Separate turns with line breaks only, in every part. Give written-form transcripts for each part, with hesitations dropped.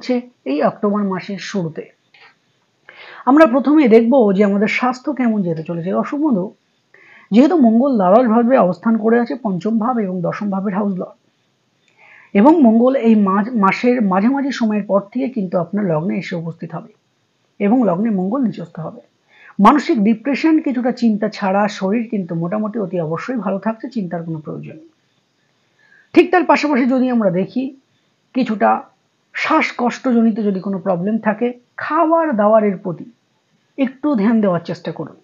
হচ্ছে এই অক্টোবর মাসের শুরুতে। আমরা প্রথমে দেখব যে আমাদের স্বাস্থ্য কেমন যেতে চলেছে। দর্শক বন্ধু, যেহেতু মঙ্গল দ্বাদশ ভাবে অবস্থান করে আছে পঞ্চম ভাব এবং দশম ভাবের হাউস লর্ড, এবং মঙ্গল এই মাসের মাঝামাঝি সময়ের পর থেকে কিন্তু আপনার লগ্নে এসে উপস্থিত হবে এবং লগ্নে মঙ্গল নিচস্থ হবে। মানসিক ডিপ্রেশন, কিছুটা চিন্তা ছাড়া শরীর কিন্তু মোটামুটি অতি অবশ্যই ভালো থাকছে, চিন্তার কোনো প্রয়োজন নেই। ঠিক তার পাশাপাশি যদি আমরা দেখি কিছুটা শ্বাসকষ্টজনিত যদি কোনো প্রবলেম থাকে, খাবার দাবারের প্রতি একটু ধ্যান দেওয়ার চেষ্টা করুন।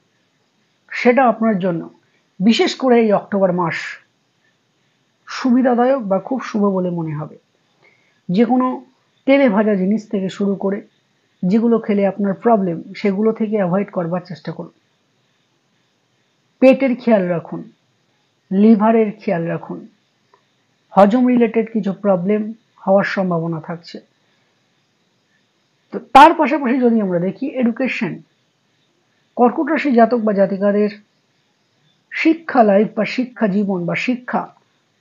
সেটা আপনার জন্য বিশেষ করে এই অক্টোবর মাস সুবিধাদায়ক বা খুব শুভ বলে মনে হবে। যে কোনো তেলে ভাজা জিনিস থেকে শুরু করে যেগুলো খেলে আপনার প্রবলেম, সেগুলো থেকে অ্যাভয়েড করবার চেষ্টা করুন। পেটের খেয়াল রাখুন, লিভারের খেয়াল রাখুন। হজম রিলেটেড কিছু প্রবলেম হওয়ার সম্ভাবনা থাকছে। তো তার পাশাপাশি যদি আমরা দেখি এডুকেশন, কর্কট রাশি জাতক বা জাতিকাদের শিক্ষা লাইফ বা শিক্ষা জীবন বা শিক্ষা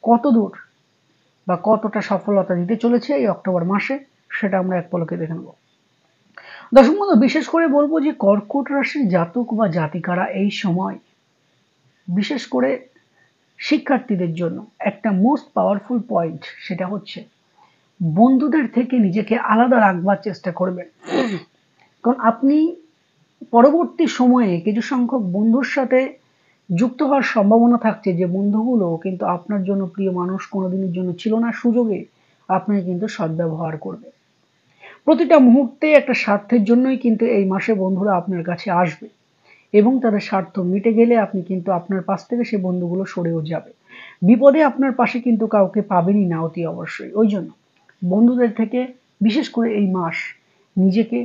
কতদূর বা কতটা সফলতা দিতে চলেছে এই অক্টোবর মাসে, সেটা আমরা এক পলকে দেখে নেব। দর্শক বন্ধু, বিশেষ করে বলবো যে কর্কট রাশির জাতক বা জাতিকারা এই সময় বিশেষ করে শিক্ষার্থীদের জন্য একটা মোস্ট পাওয়ারফুল পয়েন্ট, সেটা হচ্ছে বন্ধুদের থেকে নিজেকে আলাদা রাখবার চেষ্টা করবেন। কারণ আপনি পরবর্তী সময়ে কিছু সংখ্যক বন্ধুর সাথে যুক্ত হওয়ার সম্ভাবনা থাকছে, যে বন্ধুগুলো কিন্তু আপনার জন্য প্রিয় মানুষ কোনোদিনের জন্য ছিল না, সুযোগে আপনাকে কিন্তু সদ্ব্যবহার করবে। প্রতিটা মুহূর্তে একটা স্বার্থের জন্যই কিন্তু এই মাসে বন্ধুরা আপনার কাছে আসবে, এবং তাদের স্বার্থ মিটে গেলে আপনি কিন্তু আপনার পাশ থেকে সে বন্ধুগুলো সরেও যাবে। বিপদে আপনার পাশে কিন্তু কাউকে পাবেনই না অতি অবশ্যই। ওই জন্য বন্ধুদের থেকে বিশেষ করে এই মাস নিজেকে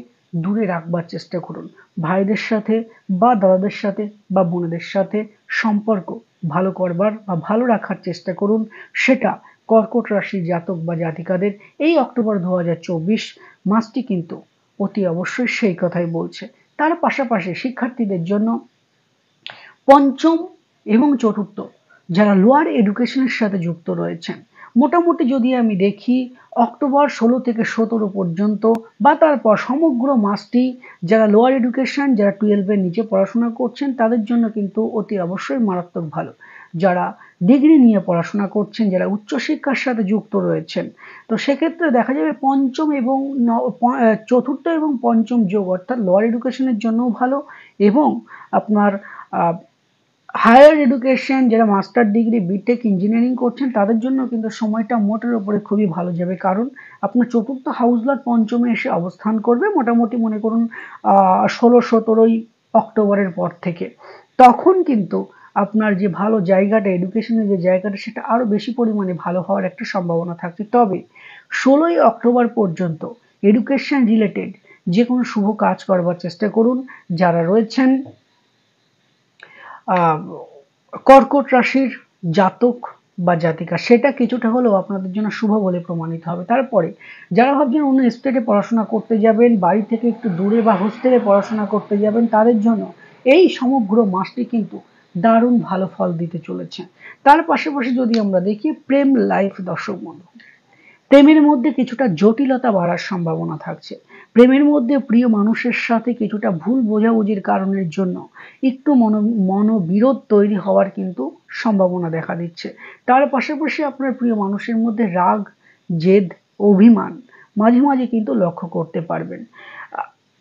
দূরে রাখবার চেষ্টা করুন। ভাইদের সাথে বা দাদাদের সাথে বা বোনেদের সাথে সম্পর্ক ভালো করবার বা ভালো রাখার চেষ্টা করুন। সেটা কর্কট রাশি জাতক বা জাতিকাদের এই অক্টোবর 2024 মাসটি কিন্তু অতি অবশ্যই সেই কথাই বলছে। তার পাশাপাশি শিক্ষার্থীদের জন্য পঞ্চম এবং চতুর্থ যারা লোয়ার এডুকেশনের সাথে যুক্ত রয়েছেন, মোটামুটি যদি আমি দেখি অক্টোবর 16 থেকে 17 পর্যন্ত বা তারপর সমগ্র মাসটি যারা লোয়ার এডুকেশন, যারা 12-এর নিচে পড়াশোনা করছেন, তাদের জন্য কিন্তু অতি অবশ্যই মারাত্মক ভালো। যারা ডিগ্রি নিয়ে পড়াশোনা করছেন, যারা উচ্চশিক্ষার সাথে যুক্ত রয়েছেন, তো সেক্ষেত্রে দেখা যাবে পঞ্চম এবং চতুর্থ এবং পঞ্চম যোগ অর্থাৎ লোয়ার এডুকেশনের জন্যও ভালো, এবং আপনার হায়ার এডুকেশন যারা মাস্টার ডিগ্রি, বিটেক, ইঞ্জিনিয়ারিং করছেন, তাদের জন্য কিন্তু সময়টা মোটের উপরে খুবই ভালো যাবে। কারণ আপনার চতুর্থ হাউস লর্ড পঞ্চমে এসে অবস্থান করবে মোটামুটি মনে করুন 16-17 অক্টোবরের পর থেকে। তখন কিন্তু আপনার যে ভালো জায়গাটা, এডুকেশনের যে জায়গাটা, সেটা আরো বেশি পরিমাণে ভালো হওয়ার একটা সম্ভাবনা থাকছে। তবে 16 অক্টোবর পর্যন্ত এডুকেশন রিলেটেড যে কোনো শুভ কাজ করবার চেষ্টা করুন। যারা রয়েছেন কর্কট রাশির জাতক বা জাতিকা, সেটা কিছুটা হলেও আপনাদের জন্য শুভ বলে প্রমাণিত হবে। তারপরে যারা ভাবছেন অন্য স্টেটে পড়াশোনা করতে যাবেন, বাড়ি থেকে একটু দূরে বা হোস্টেলে পড়াশোনা করতে যাবেন, তাদের জন্য এই সমগ্র মাসটি কিন্তু দারুণ ভালো ফল দিতে চলেছে। তার পাশাপাশি যদি আমরা দেখি প্রেম লাইফ, দর্শক বন্ধু, প্রেমের মধ্যে কিছুটা জটিলতা বাড়ার সম্ভাবনা থাকছে। প্রেমের মধ্যে প্রিয় মানুষের সাথে কিছুটা ভুল বোঝাবুঝির কারণের জন্য একটু মনোবিরোধ তৈরি হওয়ার কিন্তু সম্ভাবনা দেখা দিচ্ছে। তার পাশাপাশি আপনার প্রিয় মানুষের মধ্যে রাগ, জেদ, অভিমান মাঝে মাঝে কিন্তু লক্ষ্য করতে পারবেন।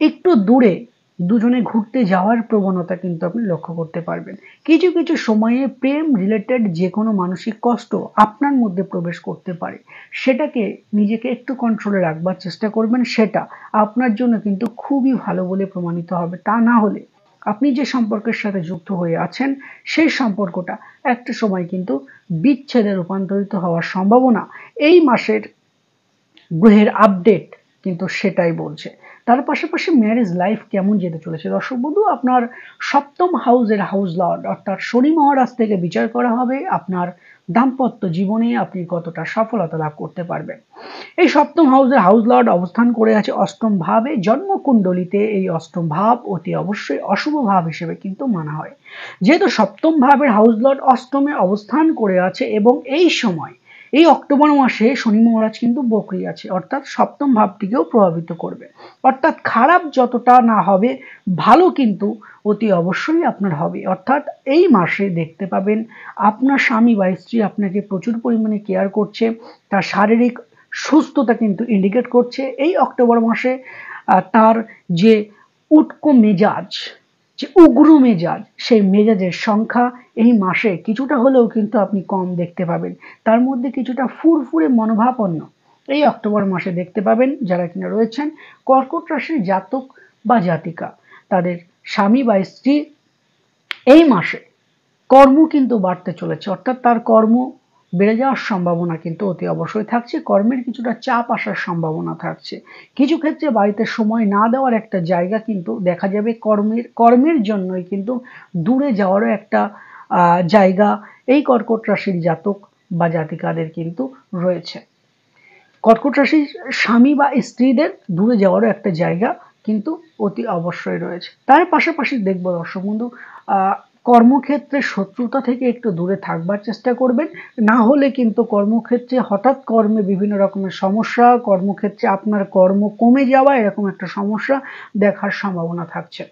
একটু দূরে দুজনে ঘুরতে যাওয়ার প্রবণতা কিন্তু আপনি লক্ষ্য করতে পারবেন। কিছু কিছু সময়ে প্রেম রিলেটেড যে কোনো মানসিক কষ্ট আপনার মধ্যে প্রবেশ করতে পারে, সেটাকে নিজেকে একটু কন্ট্রোলে রাখবার চেষ্টা করবেন। সেটা আপনার জন্য কিন্তু খুবই ভালো বলে প্রমাণিত হবে। তা না হলে আপনি যে সম্পর্কের সাথে যুক্ত হয়ে আছেন, সেই সম্পর্কটা একটা সময় কিন্তু বিচ্ছেদে রূপান্তরিত হওয়ার সম্ভাবনা এই মাসের গ্রহের আপডেট কিন্তু সেটাই বলছে। তার পাশাপাশি ম্যারেজ লাইফ কেমন যেতে চলেছে দর্শক বন্ধু, আপনার সপ্তম হাউসের হাউস লর্ড অর্থাৎ শনি মহারাজ থেকে বিচার করা হবে আপনার দাম্পত্য জীবনে আপনি কতটা সফলতা লাভ করতে পারবেন। এই সপ্তম হাউসের হাউস লর্ড অবস্থান করে আছে অষ্টম ভাবে। জন্মকুণ্ডলিতে এই অষ্টম ভাব অতি অবশ্যই অশুভ ভাব হিসেবে কিন্তু মানা হয়। যেহেতু সপ্তম ভাবের হাউস লর্ড অষ্টমে অবস্থান করে আছে এবং এই সময় এই অক্টোবর মাসে শনি মহারাজ কিন্তু বকরি আছে, অর্থাৎ সপ্তম ভাবটিকেও প্রভাবিত করবে। অর্থাৎ খারাপ যতটা না হবে, ভালো কিন্তু অতি অবশ্যই আপনার হবে। অর্থাৎ এই মাসে দেখতে পাবেন আপনার স্বামী বা স্ত্রী আপনাকে প্রচুর পরিমাণে কেয়ার করছে, তার শারীরিক সুস্থতা কিন্তু ইন্ডিকেট করছে। এই অক্টোবর মাসে তার যে উটকো মেজাজ, যে উগ্র মেজাজ, সেই মেজাজের সংখ্যা এই মাসে কিছুটা হলেও কিন্তু আপনি কম দেখতে পাবেন। তার মধ্যে কিছুটা ফুরফুরে মনোভাবাপন্ন এই অক্টোবর মাসে দেখতে পাবেন যারা কিনা রয়েছেন কর্কট রাশির জাতক বা জাতিকা। তাদের স্বামী বা স্ত্রী এই মাসে কর্ম কিন্তু বাড়তে চলেছে, অর্থাৎ তার কর্ম বেড়ে যাওয়ার সম্ভাবনা কিন্তু অতি অবশ্যই থাকছে। কর্মের কিছুটা চাপ আসার সম্ভাবনা থাকছে। কিছু ক্ষেত্রে বাড়িতে সময় না দেওয়ার একটা জায়গা কিন্তু দেখা যাবে। কর্মের জন্যই কিন্তু দূরে যাওয়ারও একটা জায়গা এই কর্কট রাশির জাতক বা জাতিকাদের কিন্তু রয়েছে। কর্কট রাশির স্বামী বা স্ত্রীদের দূরে যাওয়ারও একটা জায়গা কিন্তু অতি অবশ্যই রয়েছে। তার পাশাপাশি দেখবো দর্শক বন্ধু, কর্মক্ষেত্রে শত্রুতা থেকে একটু দূরে থাকবার চেষ্টা করবেন। না হলে কিন্তু কর্মক্ষেত্রে হঠাৎ কর্মে বিভিন্ন রকমের সমস্যা, কর্মক্ষেত্রে আপনার কর্ম কমে যাওয়া, এরকম একটা সমস্যা দেখার সম্ভাবনা থাকছে।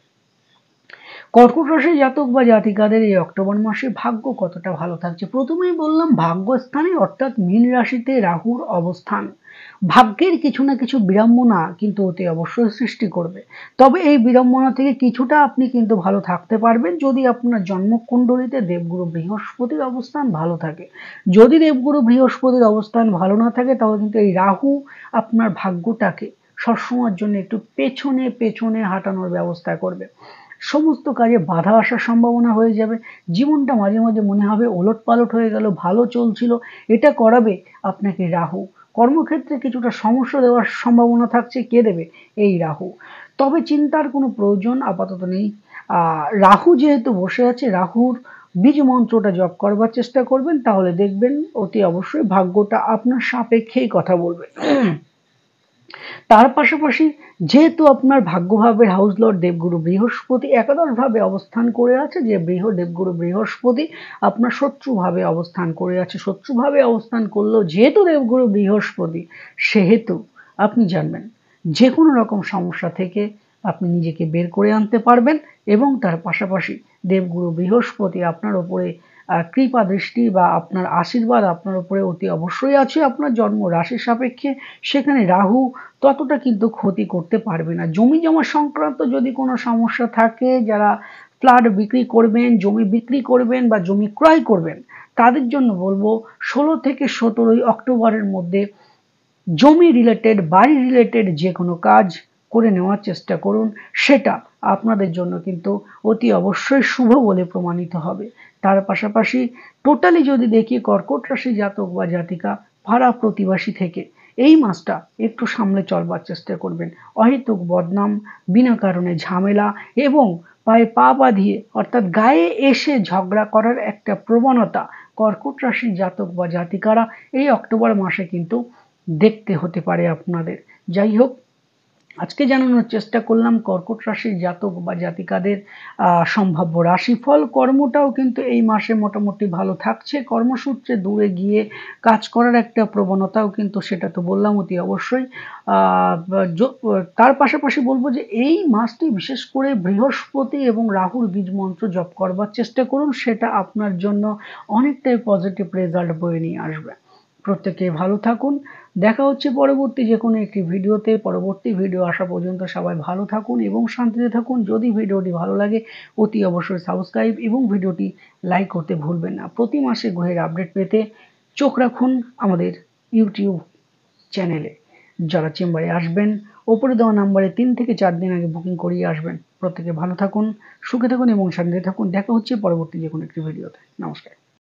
কর্কট রাশির জাতক বা জাতিকাদের এই অক্টোবর মাসে ভাগ্য কতটা ভালো থাকছে। প্রথমেই বললাম ভাগ্যস্থানে, অর্থাৎ মীন রাশিতে রাহুর অবস্থান ভাগ্যের কিছু না কিছু বিড়ম্বনা কিন্তু অতি অবশ্যই সৃষ্টি করবে। তবে এই বিড়ম্বনা থেকে কিছুটা আপনি কিন্তু ভালো থাকতে পারবেন যদি আপনার জন্মকুণ্ডলিতে দেবগুরু বৃহস্পতির অবস্থান ভালো থাকে। যদি দেবগুরু বৃহস্পতির অবস্থান ভালো না থাকে তাহলে কিন্তু এই রাহু আপনার ভাগ্যটাকে সবসময়ের জন্য একটু পেছনে পেছনে হাঁটানোর ব্যবস্থা করবে। সমস্ত কাজে বাধা আসার সম্ভাবনা হয়ে যাবে। জীবনটা মাঝে মাঝে মনে হবে ওলটপালট হয়ে গেল, ভালো চলছিল। এটা করাবে আপনাকে রাহু। কর্মক্ষেত্রে কিছুটা সমস্যা দেওয়ার সম্ভাবনা থাকছে। কে দেবে? এই রাহু। তবে চিন্তার কোনো প্রয়োজন আপাতত নেই। রাহু যেহেতু বসে আছে, রাহুর বীজ মন্ত্রটা জপ করবার চেষ্টা করবেন, তাহলে দেখবেন অতি অবশ্যই ভাগ্যটা আপনার সাপেক্ষেই কথা বলবে। তার পাশাপাশি যেহেতু আপনার ভাগ্যভাবের হাউস লর্ড দেবগুরু বৃহস্পতি একাদশভাবে অবস্থান করে আছে, যে দেবগুরু বৃহস্পতি আপনার শত্রুভাবে অবস্থান করে আছে। শত্রুভাবে অবস্থান করলেও যেহেতু দেবগুরু বৃহস্পতি, সেহেতু আপনি জানবেন যে কোনো রকম সমস্যা থেকে আপনি নিজেকে বের করে আনতে পারবেন। এবং তার পাশাপাশি দেবগুরু বৃহস্পতি আপনার উপরে কৃপা দৃষ্টি বা আপনার আশীর্বাদ আপনার উপরে অতি অবশ্যই আছে আপনার জন্ম রাশির সাপেক্ষে। সেখানে রাহু ততটা কিন্তু ক্ষতি করতে পারবে না। জমি জমা সংক্রান্ত যদি কোনো সমস্যা থাকে, যারা ফ্ল্যাট বিক্রি করবেন, জমি বিক্রি করবেন বা জমি ক্রয় করবেন, তাদের জন্য বলবো 16 থেকে 17 অক্টোবরের মধ্যে জমি রিলেটেড, বাড়ি রিলেটেড যে কোনো কাজ করে নেওয়ার চেষ্টা করুন। সেটা আপনাদের জন্য কিন্তু অতি অবশ্যই শুভ বলে প্রমাণিত হবে। তার পাশাপাশি টোটালি যদি দেখি কর্কট রাশি জাতক বা জাতিকা, ভাড়া প্রতিবাসী থেকে এই মাসটা একটু সামলে চলবার চেষ্টা করবেন। অহেতুক বদনাম, বিনা কারণে ঝামেলা এবং পায়ে পা বাঁধিয়ে অর্থাৎ গায়ে এসে ঝগড়া করার একটা প্রবণতা কর্কট রাশির জাতক বা জাতিকারা এই অক্টোবর মাসে কিন্তু দেখতে হতে পারে আপনাদের। যাই হোক, আজকে জানানোর চেষ্টা করলাম কর্কট রাশির জাতক বা জাতিকাদের সম্ভাব্য রাশিফল। কর্মটাও কিন্তু এই মাসে মোটামুটি ভালো থাকছে। কর্মসূত্রে দূরে গিয়ে কাজ করার একটা প্রবণতাও কিন্তু, সেটা তো বললাম অতি অবশ্যই। তার পাশাপাশি বলবো যে এই মাসটি বিশেষ করে বৃহস্পতি এবং রাহুর বীজ মন্ত্র জপ করবার চেষ্টা করুন। সেটা আপনার জন্য অনেকটাই পজিটিভ রেজাল্ট বয়ে নিয়ে আসবে। প্রত্যেকে ভালো থাকুন। দেখা হচ্ছে পরবর্তী যে কোনো একটি ভিডিওতে। পরবর্তী ভিডিও আসা পর্যন্ত সবাই ভালো থাকুন এবং শান্তিতে থাকুন। যদি ভিডিওটি ভালো লাগে অতি অবশ্যই সাবস্ক্রাইব এবং ভিডিওটি লাইক করতে ভুলবেন না। প্রতি মাসে গ্রহের আপডেট পেতে চোখ রাখুন আমাদের ইউটিউব চ্যানেলে। যারা চেম্বারে আসবেন ওপরে দেওয়া নাম্বারে 3 থেকে 4 দিন আগে বুকিং করিয়ে আসবেন। প্রত্যেকে ভালো থাকুন, সুখে থাকুন এবং শান্তিতে থাকুন। দেখা হচ্ছে পরবর্তী যে কোনো একটি ভিডিওতে। নমস্কার।